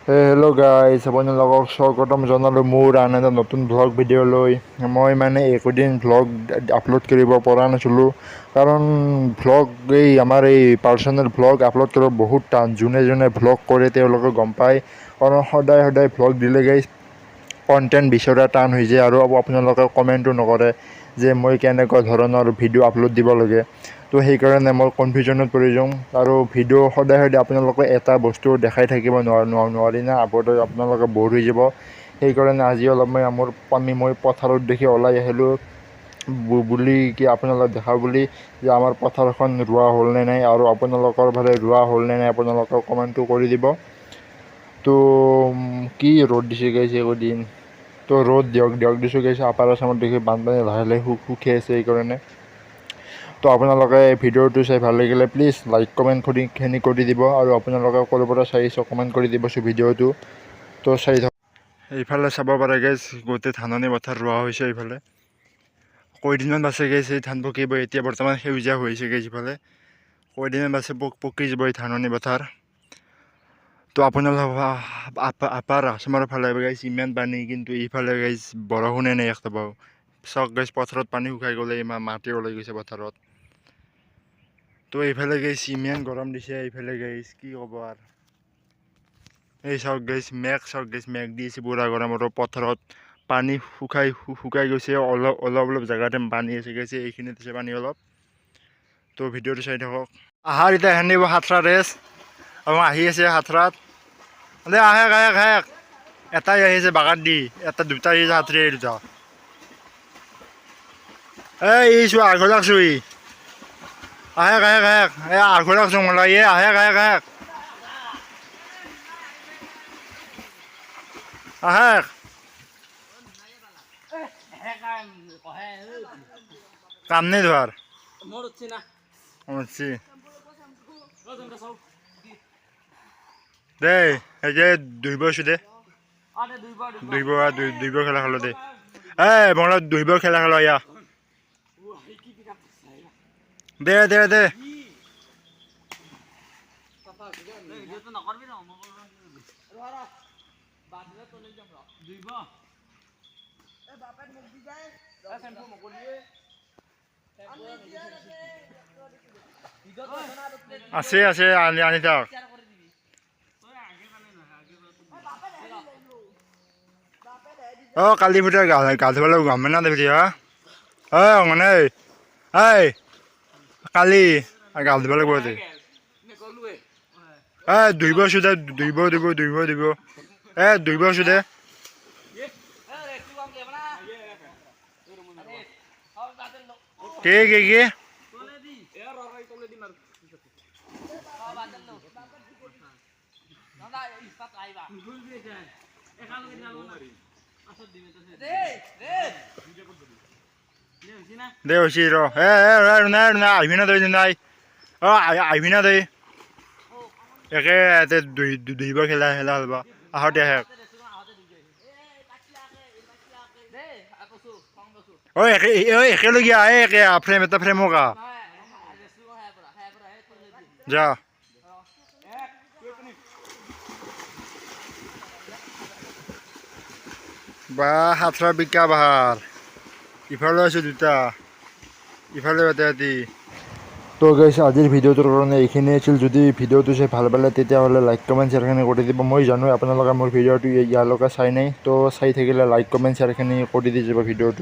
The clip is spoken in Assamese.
হেল্ল' গাইজ, আপোনালোকক স্বাগতম জনালোঁ মোৰ আন এটা নতুন ভ্লগ ভিডিঅ'লৈ। মই একোদিন ভ্লগ আপলোড কৰিব পৰা নাছিলোঁ, কাৰণ আমাৰ এই পাৰ্চনেল ভ্লগ আপলোড কৰিব বহুত টান। যোনে যোনে ভ্লগ কৰে তেওঁলোকে গম পায়, কাৰণ সদায় সদায় ভ্লগ দিলে গাইজ কণ্টেণ্ট বিচৰা টান হৈ যায়, আৰু আপোনালোকে কমেণ্টো নকৰে যে মই কেনেকুৱা ধৰণৰ ভিডিঅ' আপলোড দিব লাগে। তো সেইকাৰণে মই কনফিউজনত পৰি যাওঁ, আৰু ভিডিঅ' সদায় সদায় আপোনালোকে এটা বস্তু দেখাই থাকিব নোৱাৰি না, আপোনালোকে ব'ৰ হৈ যাব। সেইকাৰণে আজি অলপ মই পথাৰত দেখি ওলাই আহিলোঁ আপোনালোকক দেখাওঁ বুলি, যে আমাৰ পথাৰখন ৰোৱা হ'ল নে নাই, আৰু আপোনালোকৰ ফালে ৰোৱা হ'ল নে নাই আপোনালোকে কমেণ্টটো কৰি দিব। তো কি ৰ'দ দিছে গাইছে একোদিন, তো ৰ'দ দিয়ক দিছোঁ গাইছে। আপাৰ আচামত দেখি বানপানী লাহে লাহে শুকাই আছে। সেইকাৰণে তো আপোনালোকে ভিডিঅ'টো চাই ভাল লাগিলে প্লিজ লাইক কমেণ্ট কৰি দিব, আৰু আপোনালোকে ক'ৰ পৰা চাইছে কমেণ্ট কৰি দিবচোন ভিডিঅ'টো। তো চাই থাকক। এইফালে চাব পাৰে গাইজ, গোটেই ধাননি পথাৰ ৰোৱা হৈছে। এইফালে কেইদিনমান বাছে গাইছে এই ধান পকিব। এতিয়া বৰ্তমান সেউজীয়া হৈছে গাইজ। ইফালে কেইদিনমান বাছে পকি যাব এই ধাননি পথাৰ। তো আপোনালোক আপাৰ আচামৰ ফালে গাইজ ইমান পানী, কিন্তু ইফালে গাইজ বৰষুণে নাই একটাও। চাওক গাইজ, পথাৰত পানী শুকাই গ'লে, ইমান মাটি ওলাই গৈছে পথাৰত। তো এইফালে গাইজ ইমান গৰম দিছে। এইফালে গাইজ কি ক'ব আৰু, এই চাওক গাইজ মেঘ দি আছে পুৰা গৰম, আৰু পথাৰত পানী শুকাই গৈছে। অলপ জেগাতে পানী আছে গাইছে, এইখিনিত আছে পানী অলপ। তো ভিডিঅ'টো চাই থাকক। আহাৰ এতিয়া হেন্দিব সাতটা ৰেচ, আৰু আহি আছে সাতটাত। দে আহেক এটাই আহিছে বাগাত দি, দুটা আহিছে সাঁতৰি দুটা। এই চোৱা আঘো লাগছো, আহেক এই আঘো লাগছো মোলা, আহেক কাম নেই ধোৱাৰ দেই। এই যে দুইবাৰ দে, দুইবাৰ খেলা খেলো দে। বঙলা দুইবাৰ খেলা খেলো ইয়া দে। আছে আনি থাক। কালি ভিতৰত গা ধুব লাগিব, গম না দেৰি মানে কালি গা ধুব লাগিব। দুইবাৰ চুদে, দুইবাৰ দিব। দুইবাৰ চুদে। কি দে হৈছে ৰ আহিবি না তই নাই আহিবি না তই একে দুইবাৰ খেলা হ'বা আহোঁতে আহে। একেলগে একে ফ্ৰেম এটা ফ্ৰেমক যা। বা সাতটা বিকা বাহাৰ, ইফালে আছে দুটা, ইফালে এটি। তো গাইছ, আজিৰ ভিডিঅ'টোৰ কাৰণে এইখিনিয়ে আছিল। যদি ভিডিঅ'টো চাই ভাল পালে তেতিয়াহ'লে লাইক কমেণ্ট শ্বেয়াৰখিনি কৰি দিব। মই জানো আপোনালোকে মোৰ ভিডিঅ'টো ইয়ালৈকে চাই নাই, তো চাই থাকিলে লাইক কমেণ্ট শ্বেয়াৰখিনি কৰি দি যাব ভিডিঅ'টো।